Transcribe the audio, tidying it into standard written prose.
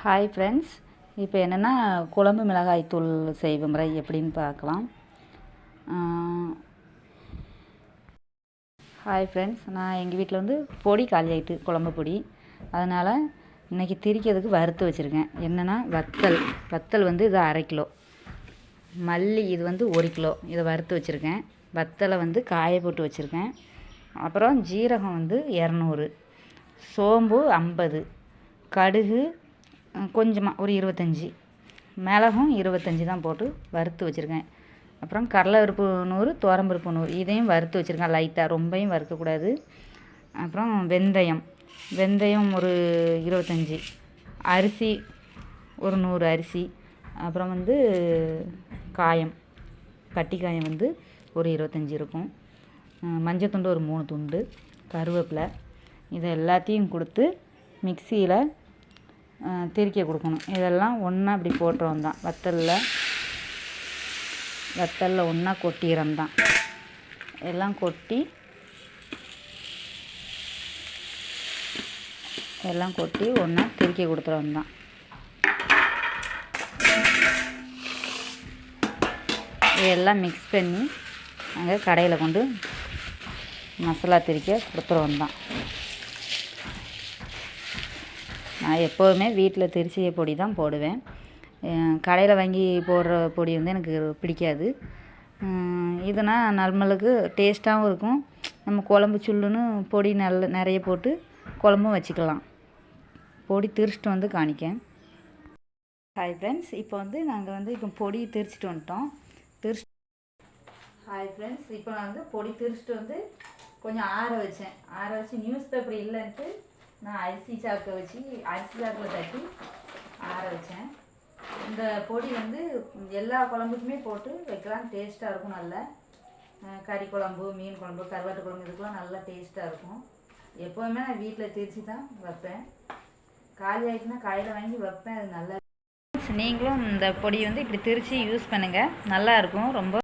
Hi friends, இப்போ என்னென்னா குழம்பு மிளகாய் தூள் செய்வ முறை எப்படின்னு பார்க்கலாம். ஹாய் ஃப்ரெண்ட்ஸ், நான் எங்கள் வீட்டில் வந்து பொடி காலி ஆகிட்டு, குழம்பு பொடி. அதனால் இன்றைக்கி திரிக்கிறதுக்கு வறுத்து வச்சுருக்கேன். என்னென்னா வத்தல் வந்து இது 1/2 கிலோ, மல்லி இது வந்து 1 கிலோ, இதை வறுத்து வச்சுருக்கேன். வத்தலை வந்து காய போட்டு வச்சுருக்கேன். அப்புறம் ஜீரகம் வந்து 200, சோம்பு 50, கடுகு கொஞ்சமாக ஒரு 25, மிளகும் 25 தான் போட்டு வறுத்து வச்சுருக்கேன். அப்புறம் கடலைப்பருப்பு 100, துவரம்பருப்பு 100, இதையும் வறுத்து வச்சுருக்கேன் லைட்டாக, ரொம்பவும் வறுக்கக்கூடாது. அப்புறம் வெந்தயம் ஒரு 25, அரிசி ஒரு 100 அரிசி, அப்புறம் வந்து கட்டி காயம் வந்து ஒரு 25 இருக்கும், மஞ்சள் துண்டு ஒரு 3 துண்டு, கருவேப்பிலை, இதை எல்லாத்தையும் கொடுத்து மிக்சியில் திரிக்க கொடுக்கணும். இதெல்லாம் ஒன்றா இப்படி போட்டுறோம் தான், வத்தலில் ஒன்றா கொட்டிடுறோம் தான். எல்லாம் கொட்டி ஒன்றா திரிக்க கொடுத்துறோம் தான். இதெல்லாம் மிக்ஸ் பண்ணி அங்கே கடையில் கொண்டு மசாலா திரிக்க கொடுத்துருவோம் தான். நான் எப்போதுமே வீட்டில் திரிச்ச பொடி தான் போடுவேன். கடையில் வாங்கி போடுற பொடி வந்து எனக்கு பிடிக்காது. இதுனா நம்மளுக்கு டேஸ்ட்டாகவும் இருக்கும். நம்ம குழம்பு சுள்ளுன்னு பொடி நிறைய போட்டு குழம்பும் வச்சுக்கலாம். பொடி திரிச்சிட்டு வந்து காணிக்கேன். ஹாய் ஃப்ரெண்ட்ஸ், இப்போ வந்து நாங்கள் வந்து இப்போ பொடி திரிச்சிட்டு வந்துட்டோம். ஹாய் ஃப்ரெண்ட்ஸ், இப்போ நான் வந்து பொடி திரிச்சிட்டு வந்து கொஞ்சம் ஆற வச்சு நியூஸ் பேப்பர் இல்லைன்ட்டு நான் அரிசி சாக்கில் தட்டி ஆற வச்சேன். இந்த பொடி வந்து எல்லா குழம்புக்குமே போட்டு வைக்கலாம், டேஸ்ட்டாக இருக்கும். நல்ல கறி குழம்பு, மீன் குழம்பு, கருவாட்டு குழம்பு, இதுக்கெலாம் நல்லா டேஸ்ட்டாக இருக்கும். எப்போவுமே நான் வீட்டில் திரிச்சு தான் வைப்பேன். காலி ஆகிட்டுனா கடையில் வாங்கி வைப்பேன். அது நல்லா. நீங்களும் இந்த பொடி வந்து இப்படி திரிச்சு யூஸ் பண்ணுங்கள், நல்லாயிருக்கும் ரொம்ப.